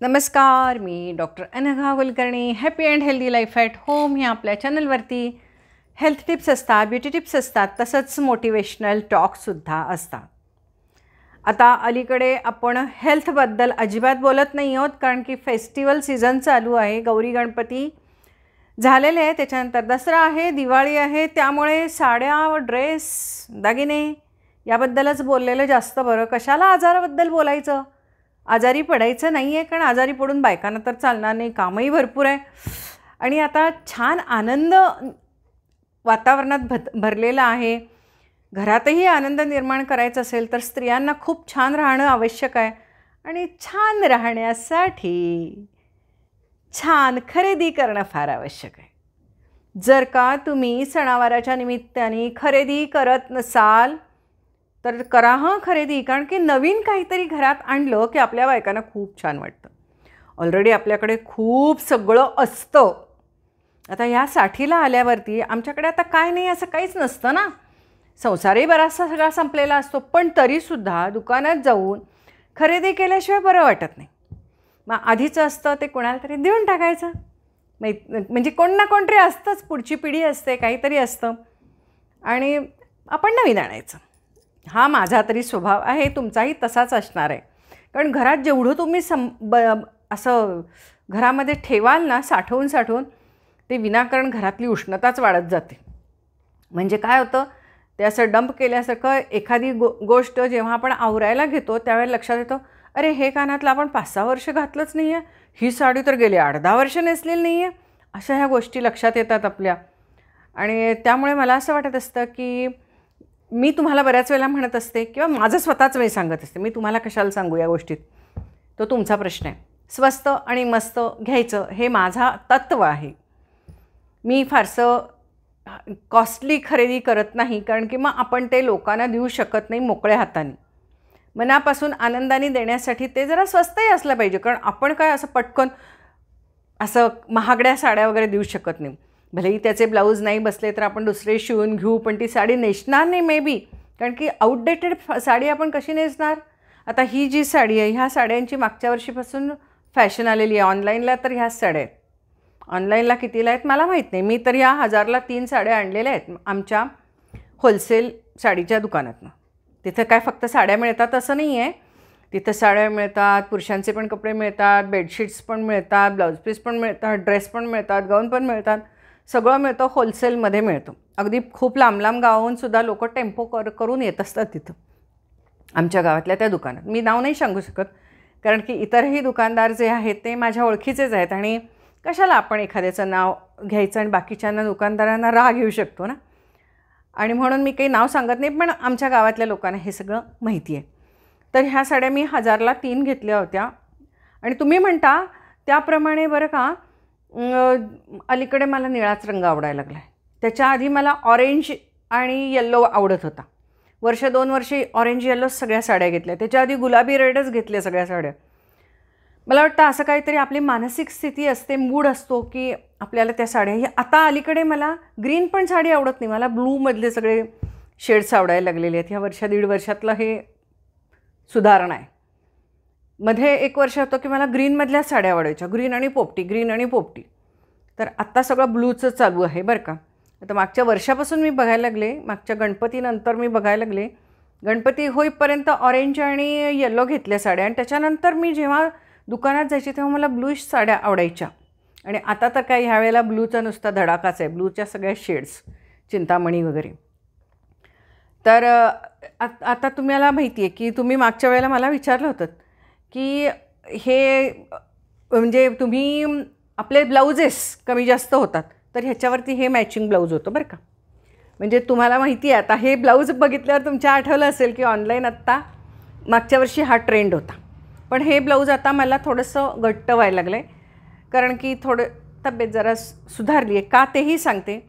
नमस्कार, मी doctor Anagha Kulkarni. Happy and healthy life at home ह्या आपल्या चॅनलवरती हेल्थ टिप्स असतात, ब्युटी टिप्स असतात, तसंच मोटिवेशनल टॉकसुद्धा असतात. आता अलीकडे आपण हेल्थबद्दल अजिबात बोलत नाही आहोत, कारण की फेस्टिवल सीझन चालू आहे. गौरी गणपती झालेले आहे, त्याच्यानंतर दसरा आहे, दिवाळी आहे. त्यामुळे साड्या, ड्रेस, दागिने याबद्दलच बोललेलं जास्त बरं. कशाला आजाराबद्दल बोलायचं? आजारी पडायचं नाही आहे, कारण आजारी पडून बायकांना तर चालणार नाही. कामही भरपूर आहे आणि आता छान आनंद वातावरणात भरलेला आहे. घरातही आनंद निर्माण करायचा असेल तर स्त्रियांना खूप छान राहणं आवश्यक आहे. आणि छान राहण्यासाठी छान खरेदी करणं फार आवश्यक आहे. जर का तुम्ही सणावाराच्या निमित्ताने खरेदी करत नसाल तर करा खरेदी, कारण की नवीन काहीतरी घरात आणलं की आपल्या बायकांना खूप छान वाटतं. ऑलरेडी आपल्याकडे खूप सगळं असतं. आता ह्या साठीला आल्यावरती आमच्याकडे आता काय नाही असं काहीच नसतं ना. संसारही बराचसा सगळा संपलेला असतो, पण तरीसुद्धा दुकानात जाऊन खरेदी केल्याशिवाय बरं वाटत नाही. मग आधीचं असतं ते कोणाला तरी देऊन टाकायचं. म्हणजे कोण ना कोणतरी असतंच, पुढची पिढी असते, काहीतरी असतं आणि आपण नवीन आणायचं. हा माझा तरी स्वभाव आहे, तुमचाही तसाच असणार आहे. कारण घरात जेवढं तुम्ही असं घरामध्ये ठेवाल ना साठवून ते विनाकारण घरातली उष्णताच वाढत जाते. म्हणजे काय होतं, ते असं डंप केल्यासारखं एखादी गोष्ट जेव्हा आपण आवरायला घेतो त्यावेळेला लक्षात येतं, अरे हे कानातलं आपण 5-6 वर्ष घातलंच नाही आहे, ही साडी तर गेली 8-10 वर्ष नेसलेली नाही आहे. अशा ह्या गोष्टी लक्षात येतात आपल्या. आणि त्यामुळे मला असं वाटत असतं की मी तुम्हाला बऱ्याच वेळेला म्हणत असते किंवा माझं स्वतःच मी सांगत असते, मी तुम्हाला कशाला सांगू या गोष्टीत, तो तुमचा प्रश्न आहे. स्वस्त आणि मस्त घ्यायचं हे माझा तत्त्व आहे. मी फारसं कॉस्टली खरेदी करत नाही, कारण की मग आपण ते लोकांना देऊ शकत नाही मोकळ्या हाताने. मनापासून आनंदाने देण्यासाठी ते जरा स्वस्तही असलं पाहिजे, कारण आपण काय असं पटकन असं महागड्या साड्या वगैरे देऊ शकत नाही. भलेही त्याचे ब्लाऊज नाही बसले तर आपण दुसरे शिवून घेऊ, पण ती साडी नेसणार नाही मे बी, कारण की आउटडेटेड साडी आपण कशी नेसणार. आता ही जी साडी आहे, ह्या साड्यांची मागच्या वर्षीपासून फॅशन आलेली आहे. ऑनलाईनला तर ह्याच साड्या आहेत. ऑनलाईनला कितीला आहेत मला माहीत नाही. मी तर ह्या 1000ला 3 साड्या आणलेल्या आहेत आमच्या होलसेल साडीच्या दुकानातनं. तिथं काय फक्त साड्या मिळतात असं नाही आहे. तिथं साड्या मिळतात, पुरुषांचे पण कपडे मिळतात, बेडशीट्स पण मिळतात, ब्लाऊज पीस पण मिळतात, ड्रेस पण मिळतात, गाऊन पण मिळतात. सगळं मिळतं, होलसेलमध्ये मिळतं. अगदी खूप लांब गावाहूनसुद्धा लोक टेम्पो करून येत असतात तिथं आमच्या गावातल्या त्या दुकानात. मी नाव नाही सांगू शकत, कारण की इतरही दुकानदार जे आहेत ते माझ्या ओळखीचेच आहेत आणि कशाला आपण एखाद्याचं नाव घ्यायचं आणि बाकीच्यांना दुकानदारांना राग घेऊ शकतो ना. आणि म्हणून मी काही नाव सांगत नाही, पण आमच्या गावातल्या लोकांना हे सगळं माहिती आहे. तर ह्या साड्या मी 1000ला 3 घेतल्या होत्या. आणि तुम्ही म्हणता त्याप्रमाणे बरं का, अलीकडे मला निळाच रंग आवडायला लागला आहे. त्याच्या आधी मला ऑरेंज आणि येल्लो आवडत होता. 1-2 वर्षे ऑरेंज येल्लोच सगळ्या साड्या घेतल्या. त्याच्या आधी गुलाबी रेडच घेतल्या सगळ्या साड्या. मला वाटतं असं काहीतरी आपली मानसिक स्थिती असते, मूड असतो की आपल्याला त्या साड्या. आता अलीकडे मला ग्रीन पण साडी आवडत नाही, मला ब्लूमधले सगळे शेड्स आवडायला लागलेले आहेत. ह्या 1-1.5 वर्षातलं हे सुधारणा आहे. मध्ये 1 वर्ष होतं की मला ग्रीनमधल्या साड्या आवडायच्या, ग्रीन आणि पोपटी. तर आत्ता सगळं ब्लूचं चालू आहे बरं का. आता मागच्या वर्षापासून मी बघायला लागले, मागच्या गणपतीनंतर मी बघायला लागले. गणपती होईपर्यंत ऑरेंज आणि येल्लो घेतल्या साड्या, आणि त्याच्यानंतर मी जेव्हा दुकानात जायची तेव्हा मला ब्लूश साड्या आवडायच्या. आणि आता तर काय ह्यावेळेला ब्लूचा नुसता धडाकाच आहे, ब्लूच्या सगळ्या शेड्स, चिंतामणी वगैरे. तर आता तुम्हाला माहिती आहे की तुम्ही मागच्या वेळेला मला विचारलं होतं की हे म्हणजे तुम्ही आपले ब्लाउजेस कमी जास्त होतात तर ह्याच्यावरती हे मॅचिंग ब्लाऊज होतं बरं का. म्हणजे तुम्हाला माहिती आहे, आता हे ब्लाऊज बघितल्यावर तुमच्या आठवलं असेल की ऑनलाईन आत्ता मागच्या वर्षी हा ट्रेंड होता. पण हे ब्लाऊज आता मला थोडंसं घट्ट व्हायला लागलं आहे, कारण की थोडं तब्येत जरा सुधारली आहे. का तेही सांगते.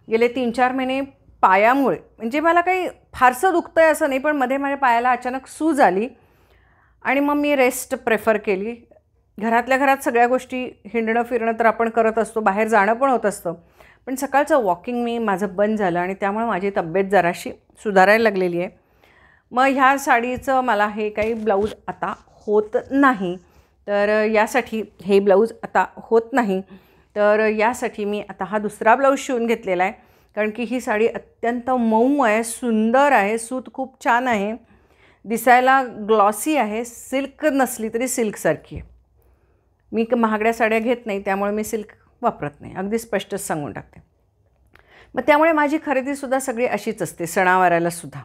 गेले 3-4 महिने पायामुळे, म्हणजे मला काही फारसं दुखतं आहे असं नाही, पण मध्ये माझ्या पायाला अचानक सूज आली आणि मग मी रेस्ट प्रेफर केली. घरातल्या घरात सगळ्या गोष्टी हिंडणं फिरणं तर आपण करत असतो, बाहेर जाणं पण होत असतं, पण सकाळचं वॉकिंग माझं बंद झालं आणि त्यामुळे माझी तब्येत जराशी सुधारायला लागलेली आहे. मग ह्या साडीचं मला हे काही ब्लाऊज आता होत नाही. तर यासाठी हे ब्लाऊज आता होत नाही, तर यासाठी मी आता हा दुसरा ब्लाऊज शिवून घेतलेला आहे. कारण की ही साडी अत्यंत मऊ आहे, सुंदर आहे, सूत खूप छान आहे, दिसायला ग्लॉसी आहे, सिल्क नसली तरी सिल्कसारखी आहे. मी महागड्या साड्या घेत नाही, त्यामुळे मी सिल्क वापरत नाही, अगदी स्पष्टच सांगून टाकते. मग त्यामुळे माझी खरेदीसुद्धा सगळी अशीच असते, सणावारालासुद्धा.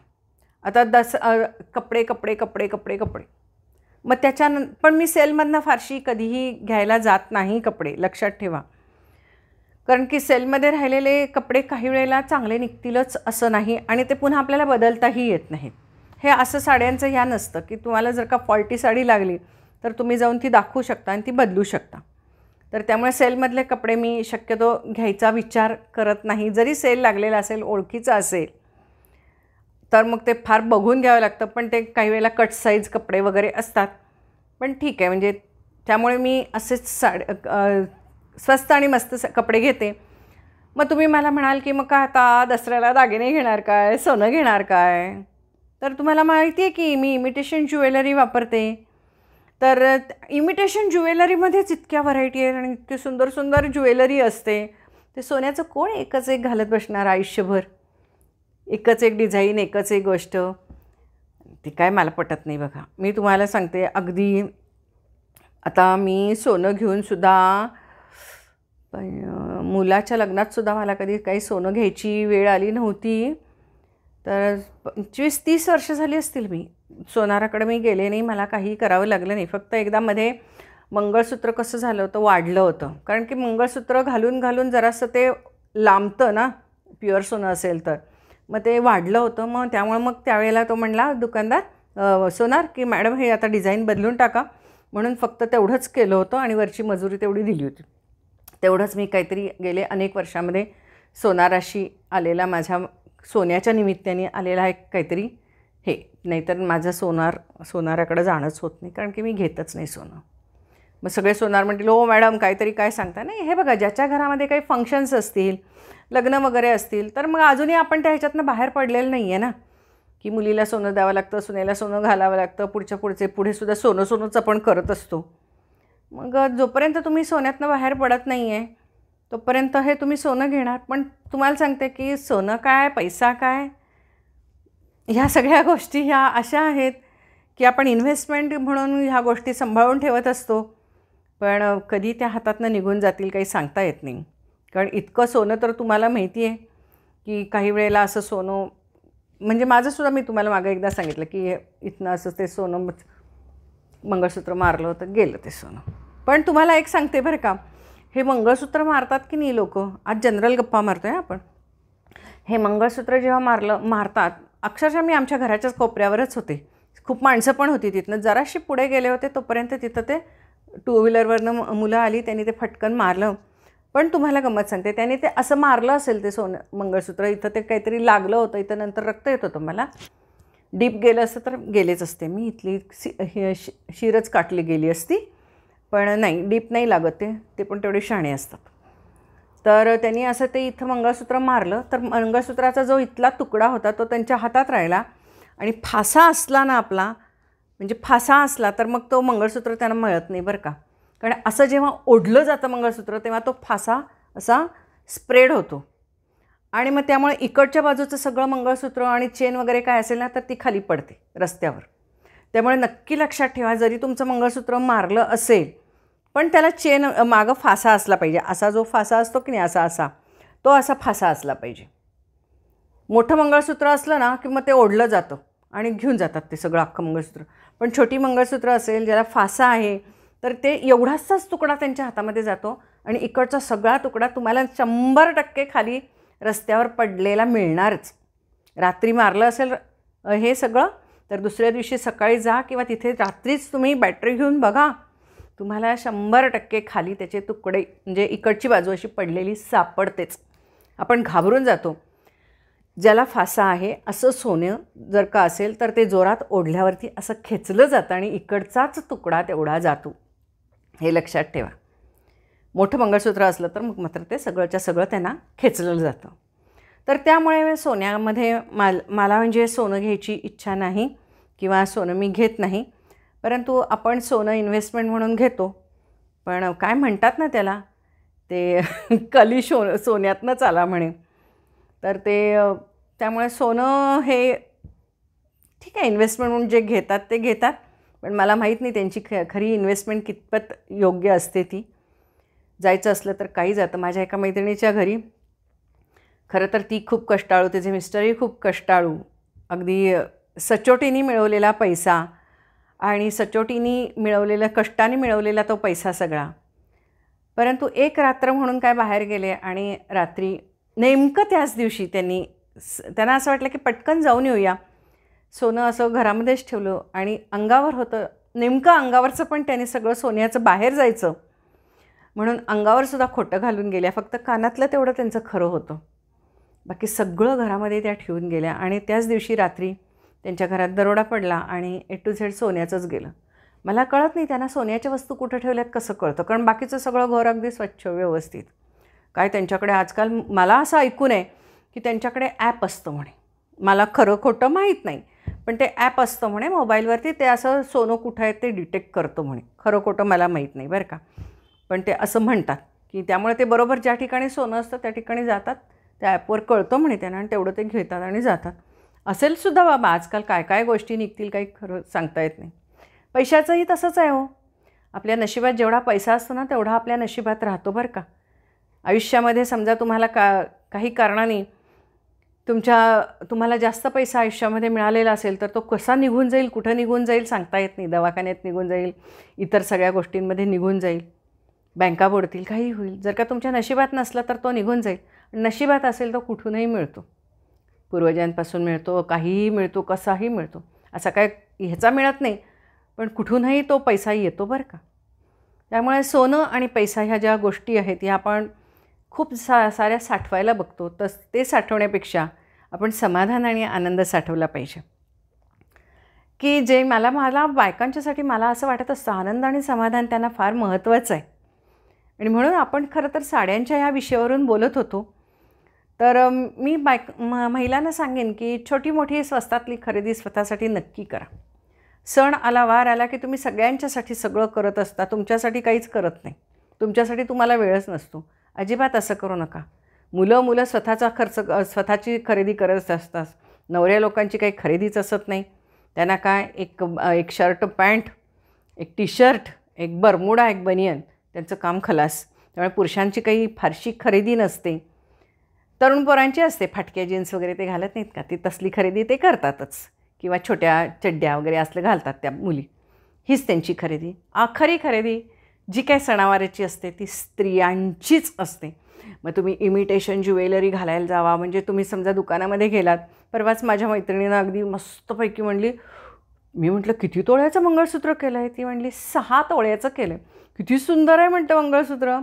आता कपडे कपडे कपडे कपडे कपडे मग पण मी सेलमधनं फारशी कधीही घ्यायला जात नाही कपडे, लक्षात ठेवा. कारण की सेलमध्ये राहिलेले कपडे काही वेळेला चांगले निघतीलच असं नाही, आणि ते पुन्हा आपल्याला बदलताही येत नाहीत. हे असं साड्यांचं ह्या नसतं की तुम्हाला जर का फॉल्टी साडी लागली तर तुम्ही जाऊन ती दाखवू शकता आणि ती बदलू शकता. तर त्यामुळे सेलमधले कपडे मी शक्यतो घ्यायचा विचार करत नाही. जरी सेल लागलेला असेल, ओळखीचा असेल, तर मग ते फार बघून घ्यावं लागतं. पण ते काही वेळेला कट साईज कपडे वगैरे असतात, पण ठीक आहे. म्हणजे त्यामुळे मी असेच स्वस्त आणि मस्त कपडे घेते. मग तुम्ही मला म्हणाल की मग का आता दसऱ्याला दागिने घेणार काय, सोनं घेणार काय? तर तुम्हाला माहिती आहे की मी इमिटेशन ज्वेलरी वापरते. तर इमिटेशन ज्वेलरीमध्येच इतक्या व्हरायटी आहेत आणि इतकी सुंदर सुंदर ज्वेलरी असते. ते सोन्याचं कोण एकच एक घालत बसणार आयुष्यभर? एकच एक डिझाईन, एकच एक गोष्ट, ती काय मला पटत नाही. बघा, मी तुम्हाला सांगते, अगदी आता मी सोनं घेऊनसुद्धा मुलाच्या लग्नातसुद्धा मला कधी काही सोनं घ्यायची वेळ आली नव्हती. तर 25-30 वर्ष झाली असतील मी सोनाराकडे मी गेले नाही, मला काही करावं लागलं नाही. फक्त एकदा मध्ये मंगळसूत्र कसं झालं होतं, वाढलं होतं. कारण की मंगळसूत्र घालून घालून जरासं ते लांबतं ना, प्युअर सोनं असेल तर. मग ते वाढलं होतं. मग त्यामुळे मग त्यावेळेला तो म्हणला दुकानदार सोनार की मॅडम हे आता डिझाईन बदलून टाका. म्हणून फक्त तेवढंच केलं होतं आणि वरची मजुरी तेवढी दिली होती. तेवढंच मी काहीतरी गेले अनेक वर्षामध्ये सोनाराशी आलेला, माझ्या सोन्याच्या निमित्ताने आलेला एक काहीतरी हे. नाहीतर माझं सोनाराकडे जाणंच होत नाही, कारण की मी घेतच नाही सोनं. मग सगळे सोनार म्हणतील, हो मॅडम काहीतरी काय सांगता. नाही, हे बघा, ज्याच्या घरामध्ये काही फंक्शन्स असतील, लग्न वगैरे असतील, तर मग अजूनही आपण त्या ह्याच्यातनं बाहेर पडलेलं नाही आहे ना, की मुलीला सोनं द्यावं लागतं, सुनेला सोनं घालावं लागतं, पुढेसुद्धा सोनंच आपण करत असतो. मग जोपर्यंत तुम्ही सोन्यातनं बाहेर पडत नाही आहे तोपर्यंत हे तुम्ही सोनं घेणार. पण तुम्हाला सांगते की सोनं काय, पैसा काय, ह्या सगळ्या गोष्टी ह्या अशा आहेत की आपण इन्व्हेस्टमेंट म्हणून ह्या गोष्टी सांभाळून ठेवत असतो, पण कधी त्या हातातनं निघून जातील काही सांगता येत नाही. कारण इतकं सोनं तर तुम्हाला माहिती आहे की काही वेळेला असं सोनं, म्हणजे माझंसुद्धा मी तुम्हाला मागं एकदा सांगितलं की इथनं असं ते सोनं मंगळसूत्र मारलं होतं, गेलं ते सोनं. पण तुम्हाला एक सांगते बरं का, हे मंगळसूत्र मारतात की नाही लोक, आज जनरल गप्पा मारतो आहे आपण. हे मंगळसूत्र जेव्हा मारतात, अक्षरशः मी आमच्या घराच्याच कोपऱ्यावरच होते, खूप माणसं पण होती तिथनं. जराशी पुढे गेले होते तोपर्यंत तिथं ते 2 व्हीलरवरनं मुलं आली, त्यांनी ते फटकन मारलं. पण तुम्हाला गंमत सांगते, त्याने ते असं मारलं असेल ते मंगळसूत्र, इथं ते काहीतरी लागलं होतं, इथं नंतर रक्त येत होतं मला. डीप गेलं असतं तर गेलेच असते मी, इथली शिरच काटली गेली असती. पण नाही, डीप नाही लागत ते पण तेवढे शहाणे असतात. तर त्यांनी असं ते इथं मंगळसूत्र मारलं, तर मंगळसूत्राचा जो इथला तुकडा होता तो त्यांच्या हातात राहिला. आणि फासा असला ना आपला, म्हणजे फासा असला तर मग तो मंगळसूत्र त्यांना मिळत नाही बरं का. कारण असं जेव्हा ओढलं जातं मंगळसूत्र तेव्हा तो फासा असा स्प्रेड होतो, आणि मग त्यामुळे इकडच्या बाजूचं सगळं मंगळसूत्र आणि चेन वगैरे काय असेल ना, तर ती खाली पडते रस्त्यावर. त्यामुळे नक्की लक्षात ठेवा, जरी तुमचं मंगळसूत्र मारलं असेल पण त्याला चेन मागं फासा असला पाहिजे. असा जो फासा असतो की नाही, असा तो असा फासा असला पाहिजे. मोठं मंगळसूत्र असलं ना की मग ते ओढलं जातं आणि घेऊन जातात ते सगळं अख्खं मंगळसूत्र. पण छोटी मंगळसूत्र असेल ज्याला फासा आहे, तर ते एवढाचाच तुकडा त्यांच्या हातामध्ये जातो आणि इकडचा सगळा तुकडा तुम्हाला 100% खाली रस्त्यावर पडलेला मिळणारच. रात्री मारलं असेल हे सगळं, तर दुसऱ्या दिवशी सकाळी जा किंवा तिथे रात्रीच तुम्ही बॅटरी घेऊन बघा, तुम्हाला 100% खाली त्याचे तुकडे, म्हणजे इकडची बाजू अशी पडलेली सापडतेच. आपण घाबरून जातो. ज्याला फासा आहे असं सोनं जर का असेल तर ते जोरात ओढल्यावरती असं खेचलं जातं आणि इकडचाच तुकडा तेवढा जातो, हे लक्षात ठेवा. मोठं मंगळसूत्र असलं तर मग मात्र ते सगळंच्या सगळं त्यांना खेचलं जातं. तर त्यामुळे सोन्यामध्ये मला म्हणजे सोनं घ्यायची इच्छा नाही किंवा सोनं मी घेत नाही. परंतु आपण सोनं इन्व्हेस्टमेंट म्हणून घेतो, पण काय म्हणतात ना त्याला, ते कली सोन्यातनंच आला म्हणे. तर त्यामुळे सोनं हे ठीक आहे, इन्व्हेस्टमेंट म्हणून जे घेतात ते घेतात, पण मला माहीत नाही त्यांची खरी इन्व्हेस्टमेंट कितपत योग्य असते. ती जायचं असलं तर काही जातं. माझ्या एका मैत्रिणीच्या घरी खरं तर ती खूप कष्टाळू, तिचे मिस्टरही खूप कष्टाळू, अगदी सचोटीने मिळवलेला पैसा आणि सचोटीने मिळवलेला, कष्टाने मिळवलेला तो पैसा सगळा. परंतु एक रात्र म्हणून काय बाहेर गेले आणि रात्री नेमकं त्याच दिवशी त्यांना असं वाटलं की पटकन जाऊन येऊया. सोनं असं घरामध्येच ठेवलं आणि अंगावर होतं, नेमकं अंगावरचं पण त्यांनी सगळं सोन्याचं बाहेर जायचं म्हणून अंगावरसुद्धा खोटं घालून गेल्या. फक्त कानातलं तेवढं त्यांचं खरं होतं, बाकी सगळं घरामध्ये त्या ठेवून गेल्या. आणि त्याच दिवशी रात्री त्यांच्या घरात दरोडा पडला आणि A to Z सोन्याचंच गेलं. मला कळत नाही त्यांना सोन्याच्या वस्तू कुठं ठेवल्यात कसं कळतं, कारण बाकीचं सगळं घर अगदी स्वच्छ व्यवस्थित. काय त्यांच्याकडे आजकाल मला असं ऐकून आहे की त्यांच्याकडे ॲप असतं म्हणे, मला खरं खोटं माहीत नाही, पण ते ॲप असतं म्हणे मोबाईलवरती, ते असं सोनं कुठं आहे ते डिटेक्ट करतं म्हणे. खरं खोटं मला माहीत नाही बरं का, पण ते असं म्हणतात की त्यामुळे ते बरोबर ज्या ठिकाणी सोनं असतं त्या ठिकाणी जातात, त्या ॲपवर कळतं म्हणे त्यांना आणि तेवढं ते घेतात आणि जातात. असेलसुद्धा बाबा, आजकाल काय काय गोष्टी निघतील काही खरं सांगता येत नाही. पैशाचंही तसंच आहे हो, आपल्या नशिबात जेवढा पैसा असतो ना तेवढा आपल्या नशिबात राहतो बरं का. आयुष्यामध्ये समजा तुम्हाला काही कारणाने तुम्हाला जास्त पैसा आयुष्यामध्ये मिळालेला असेल तर तो कसा निघून जाईल, कुठं निघून जाईल सांगता येत नाही. दवाखान्यात निघून जाईल, इतर सगळ्या गोष्टींमध्ये निघून जाईल, बँका बुडतील, काही होईल. जर का तुमच्या नशिबात नसला तर तो निघून जाईल. नशिबात असेल तो कुठूनही मिळतो, पूर्वजांपासून मिळतो, काहीही मिळतो, कसाही मिळतो. असा काय ह्याचा मिळत नाही, पण कुठूनही तो पैसा येतो बरं का. त्यामुळे सोनं आणि पैसा ह्या ज्या गोष्टी आहेत ह्या आपण खूप साऱ्या साठवायला बघतो, तर ते साठवण्यापेक्षा आपण समाधान आणि आनंद साठवला पाहिजे. की जे मला बायकांच्यासाठी मला असं वाटत असतं, आनंद आणि समाधान त्यांना फार महत्त्वाचं आहे. आणि म्हणून आपण खरं तर साड्यांच्या ह्या विषयावरून बोलत होतो. तर मी महिलांना सांगेन की छोटी मोठी स्वस्तातली खरेदी स्वतःसाठी नक्की करा. सण आला, वार आला की तुम्ही सगळ्यांच्यासाठी सगळं करत असता, तुमच्यासाठी काहीच करत नाही, तुमच्यासाठी तुम्हाला वेळच नसतो. अजिबात असं करू नका. मुलं स्वतःचा खर्च, स्वतःची खरेदी करत असतात. नवऱ्या लोकांची काही खरेदीच असत नाही. त्यांना काय एक शर्ट पॅन्ट, एक टी शर्ट, एक बरमुडा, एक बनियन, त्यांचं काम खलास. त्यामुळे पुरुषांची काही फारशी खरेदी नसते. तरुण पोरांची असते, फाटक्या जीन्स वगैरे ते घालत नाहीत का, ती तसली खरेदी ते करतातच, किंवा छोट्या चड्ड्या वगैरे असलं घालतात त्या मुली. हीच त्यांची खरेदी. खरी खरेदी जी काय सणावाराची असते ती स्त्रियांचीच असते. मग तुम्ही इमिटेशन ज्वेलरी घालायला जावा, म्हणजे तुम्ही समजा दुकानामध्ये गेलात. परवाच माझ्या मैत्रिणीनं अगदी मस्तपैकी म्हणली, मी म्हटलं किती तोळ्याचं मंगळसूत्र केलं आहे? ती म्हणली 6 तोळ्याचं केलं आहे. किती सुंदर आहे म्हणतं मंगळसूत्र.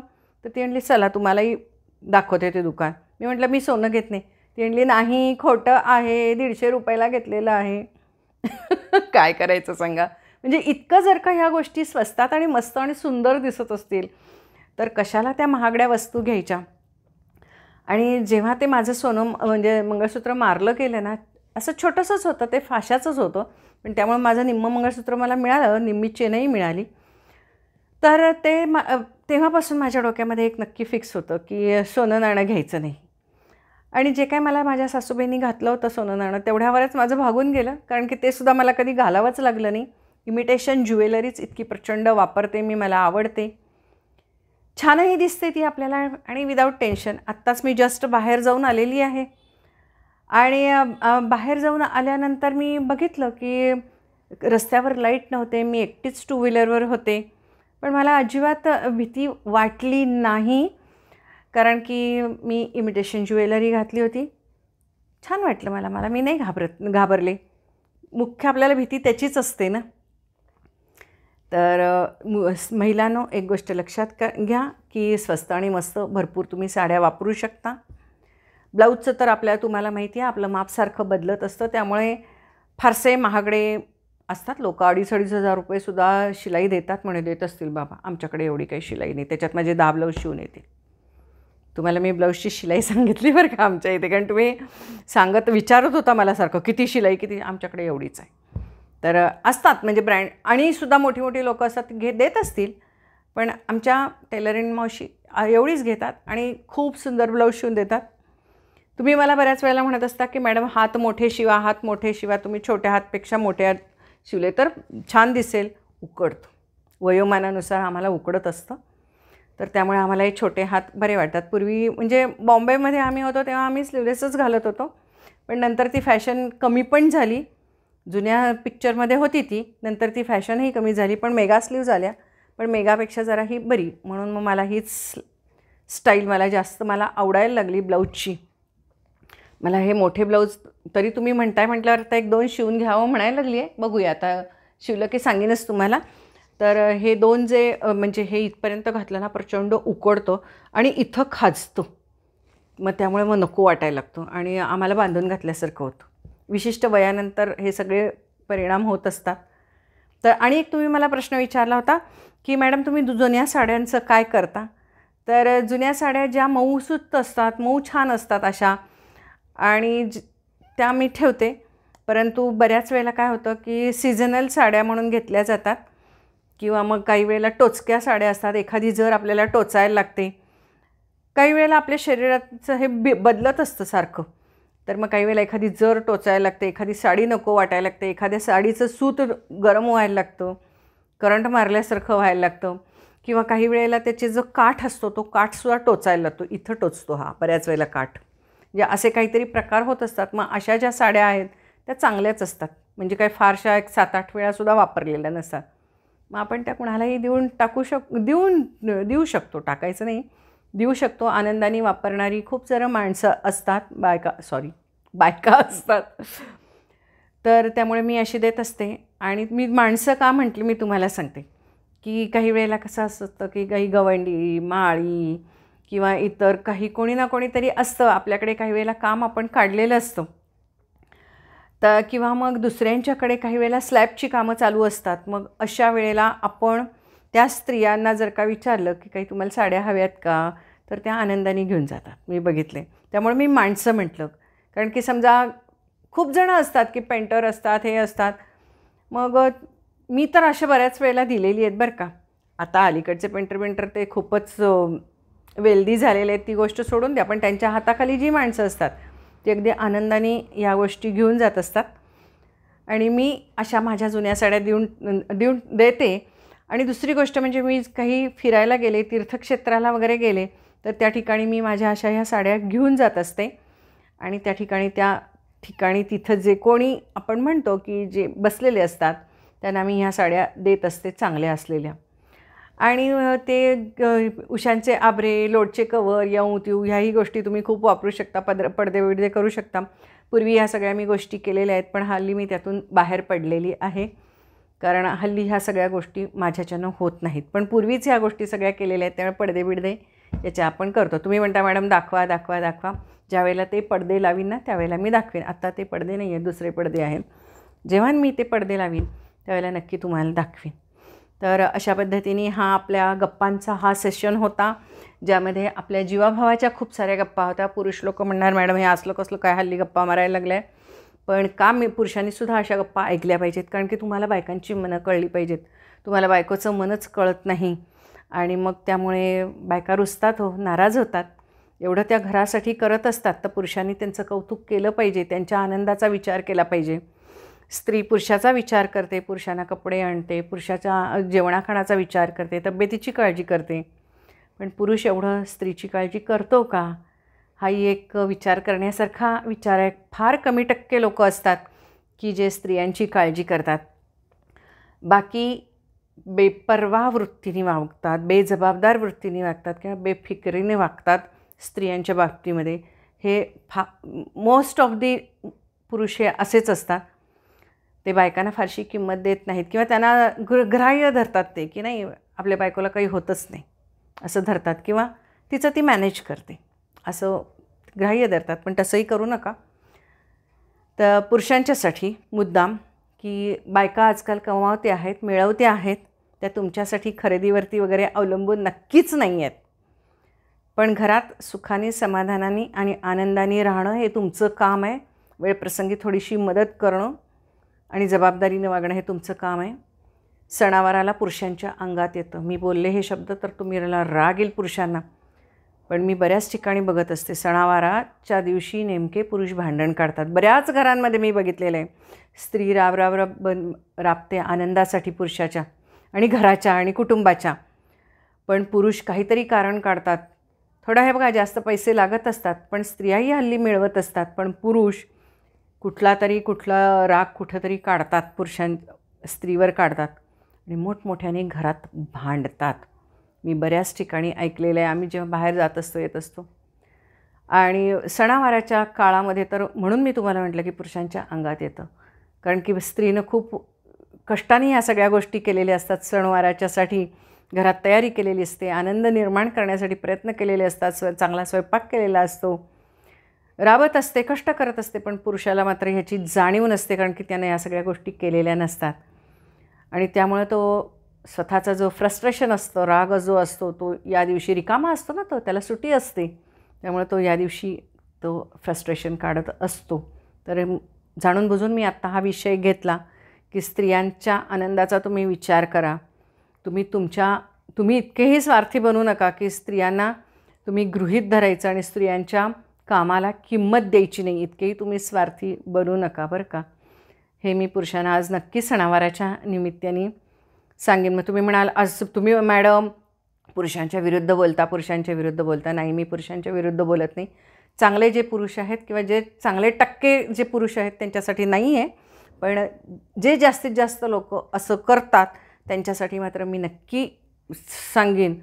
तर ती म्हणली चला तुम्हालाही दाखवते ते दुकान. मी म्हटलं मी सोनं घेत नाही. ती म्हणली नाही, खोटं आहे, 150 रुपयाला घेतलेलं आहे. काय करायचं सांगा. म्हणजे इतकं जर का ह्या गोष्टी स्वस्तात आणि मस्त आणि सुंदर दिसत असतील तर कशाला त्या महागड्या वस्तू घ्यायच्या. आणि जेव्हा ते माझं सोनं म्हणजे मंगळसूत्र मारलं गेलं ना, असं छोटंसंच होतं, ते फाशाचंच होतं, पण त्यामुळे माझं निम्मं मंगळसूत्र मला मिळालं, निम्मी चेनही मिळाली. तर तेव्हापासून माझ्या डोक्यामध्ये एक नक्की फिक्स होतं की सोनं नाणं घ्यायचं नाही. आणि जे काय मला माझ्या सासूबाईंनी घातलं होतं सोनं नाणं तेवढ्यावरच माझं भागून गेलं, कारण की ते सुद्धा मला कधी घालावंच लागलं नाही. इमिटेशन ज्वेलरीच इतकी प्रचंड वापरते मी, मला आवडते, छानही दिसते ती आपल्याला आणि विदाऊट टेन्शन. आत्ताच मी जस्ट बाहेर जाऊन आलेली आहे आणि बाहेर जाऊन आल्यानंतर मी बघितलं की रस्त्यावर लाईट नव्हते, मी एकटीच टू व्हीलरवर होते, पण मला अजिबात भीती वाटली नाही, कारण की मी इमिटेशन ज्वेलरी घातली होती. छान वाटलं मला मी नाही घाबरले. मुख्य आपल्याला भीती त्याचीच असते ना. तर महिलांनो, एक गोष्ट लक्षात घ्या की स्वस्त आणि मस्त भरपूर तुम्ही साड्या वापरू शकता. ब्लाऊजचं तर तुम्हाला माहिती आहे आपलं मापसारखं बदलत असतं, त्यामुळे फारसे महागडे असतात. लोक 2,500-2,500 रुपयेसुद्धा शिलाई देतात, म्हणे देत असतील बाबा. आमच्याकडे एवढी काही शिलाई नाही, त्याच्यात माझे 10 ब्लाऊज शिवून येतील. तुम्हाला मी ब्लाऊजची शिलाई सांगितली बरं का आमच्या इथे, कारण तुम्ही विचारत होता मला सारखं किती शिलाई किती. आमच्याकडे एवढीच आहे. तर असतात म्हणजे ब्रँड आणि सुद्धा मोठी मोठी लोकं असतात देत असतील, पण आमच्या टेलरिंग मावशी एवढीच घेतात आणि खूप सुंदर ब्लाऊज शिवून देतात. तुम्ही मला बऱ्याच वेळेला म्हणत असता की मॅडम हात मोठे शिवा, हात मोठे शिवा. तुम्ही छोट्या हातपेक्षा मोठे हात शिवले तर छान दिसेल. उकडतो, वयोमानानुसार आम्हाला उकडत असतं. तर त्यामुळे आम्हाला हे छोटे हात बरे वाटतात. पूर्वी म्हणजे बॉम्बेमध्ये आम्ही होतो तेव्हा आम्ही स्लीवलेसच घालत होतो, पण नंतर ती फॅशन कमी पण झाली. जुन्या पिक्चरमध्ये होती ती, नंतर ती फॅशनही कमी झाली, पण मेगा स्लीव झाल्या. पण मेगापेक्षा जरा ही बरी, म्हणून मग मला हीच स्टाईल मला आवडायला लागली ब्लाऊजची. मला हे मोठे ब्लाऊज तरी तुम्ही म्हणताय म्हटल्यावर आता 1-2 शिवून घ्यावं म्हणायला लागली आहे. बघूया आता शिवलं की सांगेनच तुम्हाला. तर हे 2 जे म्हणजे हे इथपर्यंत घातलं ना प्रचंड उकडतो आणि इथं खाजतो. मग त्यामुळे मग नको वाटायला लागतो आणि आम्हाला बांधून घातल्यासारखं होतं. विशिष्ट वयानंतर हे सगळे परिणाम होत असतात. तर आणि एक तुम्ही मला प्रश्न विचारला होता की मॅडम तुम्ही जुन्या साड्यांचं काय करता? तर जुन्या साड्या ज्या मऊसूत असतात, मऊ छान असतात अशा आणि त्या मी ठेवते. परंतु बऱ्याच वेळेला काय होतं की सीझनल साड्या म्हणून घेतल्या जातात किंवा मग काही वेळेला टोचक्या साड्या असतात. एखादी जर आपल्याला टोचायला लागते. काही वेळेला आपल्या शरीराचं हे बदलत असतं सारखं. तर मग काही वेळेला एखादी जर टोचायला लागते, एखादी साडी नको वाटायला लागते, एखाद्या साडीचं सूत गरम व्हायला लागतं, करंट मारल्यासारखं व्हायला लागतं किंवा काही वेळेला त्याचे जो काठ असतो तो काठसुद्धा टोचायला लागतो. इथं टोचतो हा बऱ्याच वेळेला काठ. म्हणजे असे काहीतरी प्रकार होत असतात. मग अशा ज्या साड्या आहेत त्या चांगल्याच असतात. म्हणजे काय फारशा एक 7-8 वेळासुद्धा वापरलेल्या नसतात. मग आपण त्या कुणालाही देऊ शकतो. टाकायचं नाही, देऊ शकतो. आनंदाने वापरणारी खूप सारं माणसं असतात, बायका असतात. तर त्यामुळे मी अशी देत असते. आणि मी माणसं का म्हटली मी तुम्हाला सांगते की काही वेळेला कसं असतं की काही गवंडी, माळी किंवा इतर काही कोणी ना कोणीतरी असतं आपल्याकडे. काही वेळेला काम आपण काढलेलं असतं तर किंवा मग दुसऱ्यांच्याकडे काही वेळेला स्लॅबची कामं चालू असतात. मग अशा वेळेला आपण त्या स्त्रियांना जर का विचारलं की काही तुम्हाला साड्या हव्यात का, तर त्या आनंदाने घेऊन जातात. मी बघितले. त्यामुळे मी माणसं म्हटलं. कारण की समजा खूप जणं असतात की पेंटर असतात, हे असतात. मग मी तर अशा बऱ्याच वेळेला दिलेली आहेत बरं का. आता अलीकडचे पेंटर ते खूपच वेल्दी झालेले आहेत, ती गोष्ट सोडून द्या. पण त्यांच्या हाताखाली जी माणसं असतात ती अगदी आनंदाने या गोष्टी घेऊन जात असतात. आणि मी अशा माझ्या जुन्या साड्या देऊन देते. आणि दुसरी गोष्ट म्हणजे मी काही फिरायला गेले, तीर्थक्षेत्राला वगैरे गेले, तर त्या ठिकाणी मी माझ्या अशा ह्या साड्या घेऊन जात असते. आणि त्या ठिकाणी तिथं जे कोणी आपण म्हणतो की जे बसलेले असतात त्यांना मी ह्या साड्या देत असते चांगल्या असलेल्या. आणि ते उशांचे आभरे, लोटचे कवर, यऊ त्यू ह्याही गोष्टी तुम्ही खूप वापरू शकता. पडदे करू शकता. पूर्वी ह्या सगळ्या मी गोष्टी केलेल्या आहेत, पण हल्ली मी त्यातून बाहेर पडलेली आहे. कारण हल्ली ह्या सगळ्या गोष्टी माझ्याच्यानं होत नाहीत. पण पूर्वीच ह्या गोष्टी सगळ्या केलेल्या आहेत, त्यामुळे पडदे याच्या आपण करतो. तुम्ही म्हणता मॅडम दाखवा. ज्यावेळेला ते पडदे लावीन ना त्यावेळेला मी दाखवेन. आत्ता ते पडदे नाही आहेत, दुसरे पडदे आहेत. जेव्हा मी ते पडदे लावीन त्यावेळेला नक्की तुम्हाला दाखवेन. तर अशा पद्धतीने हा आपल्या गप्पांचा हा सेशन होता, ज्यामध्ये आपल्या जीवाभावाच्या खूप साऱ्या गप्पा होत्या. पुरुष लोक म्हणणार मॅडम हे असलं कसलं काय हल्ली गप्पा मारायला लागल्या आहे. पण पुरुषांनीसुद्धा अशा गप्पा ऐकल्या पाहिजेत. कारण की तुम्हाला बायकांची मनं कळली पाहिजेत. तुम्हाला बायकोचं मनच कळत नाही आणि मग त्यामुळे बायका रुसतात हो, नाराज होतात. एवढं त्या घरासाठी करत असतात, तर पुरुषांनी त्यांचं कौतुक केलं पाहिजे. त्यांच्या आनंदाचा विचार केला पाहिजे. स्त्री पुरुषाचा विचार करते, पुरुषांना कपडे आणते, पुरुषाच्या जेवणाखाणाचा विचार करते, तब्येतीची काळजी करते. पण पुरुष एवढं स्त्रीची काळजी करतो का, हाही एक विचार करण्यासारखा विचार आहे. फार कमी टक्के लोक असतात की जे स्त्रियांची काळजी करतात. बाकी बेपर्वा वृत्तीने वागतात, बेजबाबदार वृत्तीने वागतात किंवा बेफिकरीने वागतात स्त्रियांच्या बाबतीमध्ये. हे मोस्ट ऑफ दी पुरुष हे असेच असतात. ते बायकांना फारशी किंमत देत नाहीत किंवा त्यांना ग्राह्य धरतात ते की नाही आपल्या बायकोला काही होतच नाही असं धरतात किंवा तिचं ती मॅनेज करते असं ग्राह्य धरतात. पण तसंही करू नका. तर पुरुषांच्यासाठी मुद्दाम की बायका आजकाल कमावते आहेत, मिळवते आहेत, त्या तुमच्यासाठी खरेदीवरती वगैरे अवलंबून नक्कीच नाही आहेत. पण घरात सुखाने, समाधानाने आणि आनंदाने राहणं हे तुमचं काम आहे. वेळप्रसंगी थोडीशी मदत करणं आणि जबाबदारीनं वागणं हे तुमचं काम आहे. सणावाराला पुरुषांच्या अंगात येतं. मी बोलले हे शब्द तर तुम्हाला राग येईल पुरुषांना, पण मी बऱ्याच ठिकाणी बघत असते सणावाराच्या दिवशी नेमके पुरुष भांडण काढतात. बऱ्याच घरांमध्ये मी बघितलेलं आहे. स्त्री राबते आनंदासाठी पुरुषाच्या आणि घराच्या आणि कुटुंबाच्या, पण पुरुष काहीतरी कारण काढतात. थोडा हे बघा जास्त पैसे लागत असतात, पण स्त्रियाही हल्ली मिळवत असतात, पण पुरुष कुठला राग कुठंतरी काढतात, स्त्रीवर काढतात आणि मोठमोठ्याने घरात भांडतात. मी बऱ्याच ठिकाणी ऐकलेलं आहे. आम्ही जेव्हा बाहेर जात असतो येत असतो आणि सणावाराच्या काळामध्ये तर म्हणून मी तुम्हाला म्हटलं की पुरुषांच्या अंगात येतं, कारण की स्त्रीनं खूप कष्टाने ह्या सगळ्या गोष्टी केलेल्या असतात. सणवाराच्यासाठी घरात तयारी केलेली असते, आनंद निर्माण करण्यासाठी प्रयत्न केलेले असतात, चांगला स्वयंपाक केलेला असतो, राबत असते, कष्ट करत असते, पण पुरुषाला मात्र ह्याची जाणीव नसते, कारण की त्यानं ह्या सगळ्या गोष्टी केलेल्या नसतात. आणि त्यामुळे तो स्वतःचा जो फ्रस्ट्रेशन असतो, राग जो असतो, तो या दिवशी रिकामा असतो ना, त्याला सुट्टी असते, त्यामुळे तो या दिवशी तो फ्रस्ट्रेशन काढत असतो. तर जाणून बुजून मी आत्ता हा विषय घेतला की स्त्रियांच्या आनंदाचा तुम्ही विचार करा. तुम्ही इतकेही स्वार्थी बनू नका की स्त्रियांना तुम्ही गृहीत धरायचं आणि स्त्रियांच्या कामाला किंमत द्यायची नाही, इतकेही तुम्ही स्वार्थी बनू नका बरं का. हे मी पुरुषांना आज नक्की सणावाराच्या निमित्ताने सांगेन. मग तुम्ही म्हणाल आज तुम्ही मॅडम पुरुषांच्या विरुद्ध बोलता. नाही, मी पुरुषांच्या विरुद्ध बोलत नाही. चांगले जे पुरुष आहेत किंवा जे चांगले टक्के जे पुरुष आहेत त्यांच्यासाठी नाही आहे, पण जे जास्तीत जास्त लोक असं करतात त्यांच्यासाठी मात्र मी नक्की सांगेन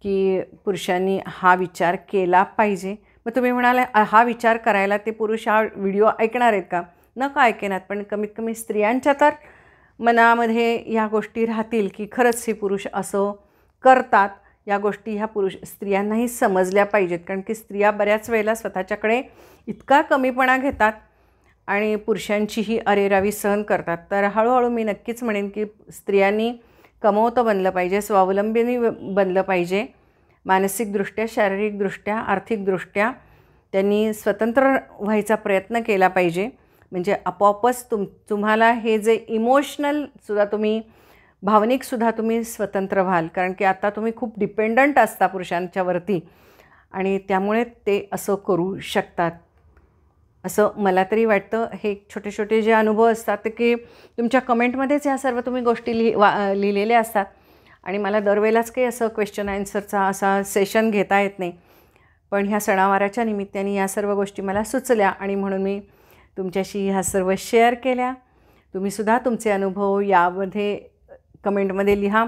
की पुरुषांनी हा विचार केला पाहिजे. मग तुम्ही म्हणाले हा विचार करायला ते पुरुष हा व्हिडिओ ऐकणार आहेत का? नका ऐकेनात, पण कमीत कमी स्त्रियांच्या तर मनामध्ये ह्या गोष्टी राहतील की खरंच हे पुरुष असं करतात. या गोष्टी ह्या स्त्रियांनाही समजल्या पाहिजेत, कारण की स्त्रिया बऱ्याच वेळेला स्वतःच्याकडे इतका कमीपणा घेतात आणि पुरुषांचीही अरेरावी सहन करतात. तर हळूहळू मी नक्कीच म्हणेन की स्त्रियांनी कमवतं बनलं पाहिजे, स्वावलंबीनी बनलं पाहिजे. मानसिकदृष्ट्या, शारीरिकदृष्ट्या, आर्थिकदृष्ट्या त्यांनी स्वतंत्र व्हायचा प्रयत्न केला पाहिजे. म्हणजे आपोआपच तुम्हाला हे जे इमोशनलसुद्धा भावनिकसुद्धा तुम्ही स्वतंत्र व्हाल, कारण की आता तुम्ही खूप डिपेंडंट असता पुरुषांच्यावरती आणि त्यामुळे ते असं करू शकतात असं मला तरी वाटतं. हे छोटे छोटे जे अनुभव असतात ते की तुमच्या कमेंटमध्येच ह्या सर्व तुम्ही गोष्टी लिहिलेल्या असतात आणि मला दरवेळेलाच काही असं क्वेश्चन आन्सरचा असा सेशन घेता येत नाही, पण ह्या सणावाराच्या निमित्ताने या सर्व गोष्टी मला सुचल्या आणि म्हणून मी तुमच्याशी ह्या सर्व शेअर केल्या. तुम्हीसुद्धा तुमचे अनुभव यामध्ये कमेंटमध्ये लिहा.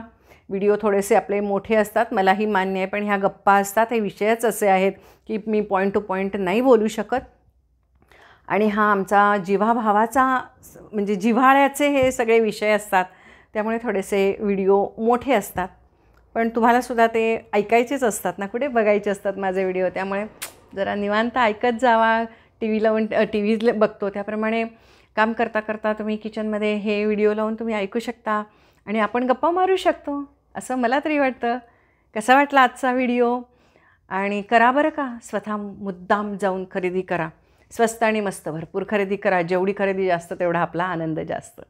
व्हिडिओ थोडेसे आपले मोठे असतात, मलाही मान्य आहे, पण ह्या गप्पा असतात, हे विषयच असे आहेत की मी पॉईंट टू पॉईंट नाही बोलू शकत. आणि हा आमचा जिव्हाभावाचा म्हणजे जिव्हाळ्याचे हे सगळे विषय असतात, त्यामुळे थोडेसे व्हिडिओ मोठे असतात, पण तुम्हालासुद्धा ते ऐकायचेच असतात ना, कुठे बघायचे असतात माझे व्हिडिओ. त्यामुळे जरा निवांत ऐकत जावा. टी व्ही बघतो त्याप्रमाणे काम करता करता तुम्ही किचनमध्ये हे व्हिडिओ लावून तुम्ही ऐकू शकता आणि आपण गप्पा मारू शकतो, असं मला तरी वाटतं. कसा वाटला आजचा व्हिडिओ? आणि करा बरं का, स्वतः मुद्दाम जाऊन खरेदी करा, स्वस्त आणि मस्त भरपूर खरेदी करा. जेवढी खरेदी जास्त तेवढा आपला आनंद जास्त.